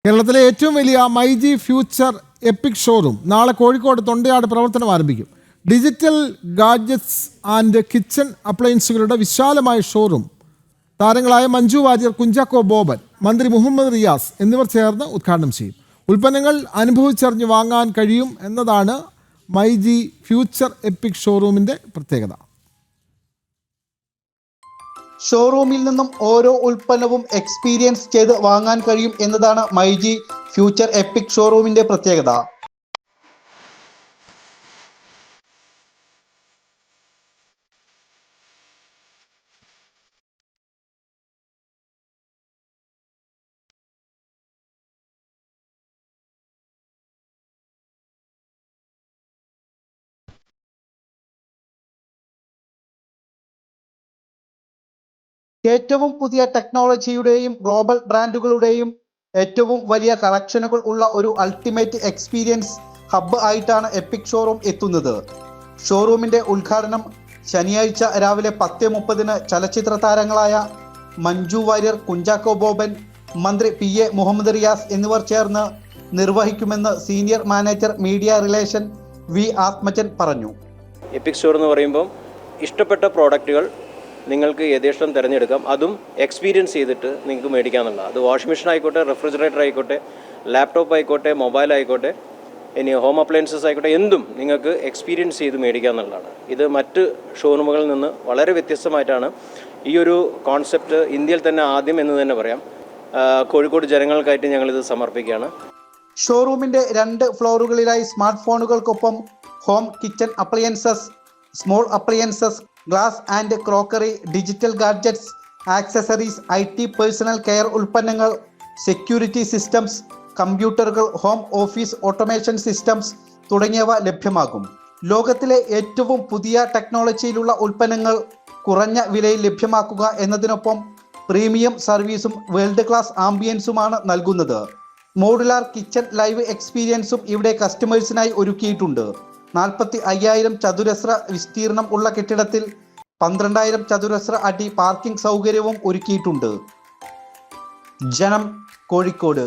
കേരളത്തിലെ ഏറ്റവും വലിയ മൈജി ഫ്യൂച്ചർ എപ്പിക് ഷോറൂം നാളെ കോഴിക്കോട് തൊണ്ടയാട് പ്രവർത്തനം ആരംഭിക്കും. ഡിജിറ്റൽ ഗാഡ്ജറ്റ്സ് ആൻഡ് കിച്ചൺ അപ്ലയൻസുകളുടെ വിശാലമായ ഷോറൂം താരങ്ങളായ മഞ്ജു വാര്യർ, കുഞ്ചാക്കോ ബോബൻ, മന്ത്രി മുഹമ്മദ് റിയാസ് എന്നിവർ ചേർന്ന് ഉദ്ഘാടനം ചെയ്യും. ഉൽപ്പന്നങ്ങൾ അനുഭവിച്ചറിഞ്ഞ് വാങ്ങാൻ കഴിയും എന്നതാണ് മൈജി ഫ്യൂച്ചർ എപ്പിക് ഷോറൂമിൻ്റെ പ്രത്യേകത. ഷോറൂമിൽ നിന്നും ഓരോ ഉൽപ്പന്നവും എക്സ്പീരിയൻസ് ചെയ്ത് വാങ്ങാൻ കഴിയും എന്നതാണ് മൈജി ഫ്യൂച്ചർ എപ്പിക് ഷോറൂമിന്റെ പ്രത്യേകത. ഏറ്റവും പുതിയ ടെക്നോളജിയുടെയും ഗ്ലോബൽ ബ്രാൻഡുകളുടെയും ഏറ്റവും വലിയ കളക്ഷനുകൾ ഉള്ള ഒരു അൾട്ടിമേറ്റ് എക്സ്പീരിയൻസ് ഹബ്ബ് ആയിട്ടാണ് എപ്പിക് ഷോറൂം എത്തുന്നത്. ഷോറൂമിന്റെ ഉദ്ഘാടനം ശനിയാഴ്ച രാവിലെ 10:30 ചലച്ചിത്ര താരങ്ങളായ മഞ്ജു വാര്യർ, കുഞ്ചാക്കോ ബോബൻ, മന്ത്രി PA മുഹമ്മദ് റിയാസ് എന്നിവർ ചേർന്ന് നിർവഹിക്കുമെന്ന് senior manager media relation V Athmajan പറഞ്ഞു. എപ്പിക് സ്റ്റോർ എന്ന് പറയുമ്പോൾ ഇഷ്ടപ്പെട്ട പ്രോഡക്റ്റുകൾ നിങ്ങൾക്ക് യഥേഷ്ടം തിരഞ്ഞെടുക്കാം. അതും എക്സ്പീരിയൻസ് ചെയ്തിട്ട് നിങ്ങൾക്ക് മേടിക്കാമെന്നുള്ള, അത് വാഷിംഗ് മെഷീൻ ആയിക്കോട്ടെ, റെഫ്രിജറേറ്റർ ആയിക്കോട്ടെ, ലാപ്ടോപ്പ് ആയിക്കോട്ടെ, മൊബൈൽ ആയിക്കോട്ടെ, ഇനി ഹോം അപ്ലയൻസസ് ആയിക്കോട്ടെ, എന്തും നിങ്ങൾക്ക് എക്സ്പീരിയൻസ് ചെയ്ത് മേടിക്കാമെന്നുള്ളതാണ്. ഇത് മറ്റ് ഷോറൂമുകളിൽ നിന്ന് വളരെ വ്യത്യസ്തമായിട്ടാണ് ഈ ഒരു കോൺസെപ്റ്റ് ഇന്ത്യയിൽ തന്നെ ആദ്യം എന്ന് തന്നെ പറയാം. കോഴിക്കോട് ജനങ്ങൾക്കായിട്ട് ഞങ്ങളിത് സമർപ്പിക്കുകയാണ്. ഷോറൂമിന്റെ 2 ഫ്ലോറുകളിലായി സ്മാർട്ട് ഫോണുകൾക്കൊപ്പം home kitchen appliances, small appliances, glass and crockery, digital gadgets, accessories, IT personal care ഉൽപ്പന്നങ്ങൾ, സെക്യൂരിറ്റി സിസ്റ്റംസ്, കമ്പ്യൂട്ടറുകൾ, ഹോം ഓഫീസ് ഓട്ടോമേഷൻ സിസ്റ്റംസ് തുടങ്ങിയവ ലഭ്യമാകും. ലോകത്തിലെ ഏറ്റവും പുതിയ ടെക്നോളജിയിലുള്ള ഉൽപ്പന്നങ്ങൾ കുറഞ്ഞ വിലയിൽ ലഭ്യമാക്കുക എന്നതിനൊപ്പം പ്രീമിയം സർവീസും വേൾഡ് ക്ലാസ് ആംബിയൻസുമാണ് നൽകുന്നത്. മോഡുലാർ കിച്ചൺ ലൈവ് എക്സ്പീരിയൻസും ഇവിടെ കസ്റ്റമേഴ്സിനായി ഒരുക്കിയിട്ടുണ്ട്. 45,000 ചതുരശ്ര വിസ്തീർണം ഉള്ള കെട്ടിടത്തിൽ 12,000 ചതുരശ്ര അടി പാർക്കിംഗ് സൗകര്യവും ഒരുക്കിയിട്ടുണ്ട്. ജനം, കോഴിക്കോട്.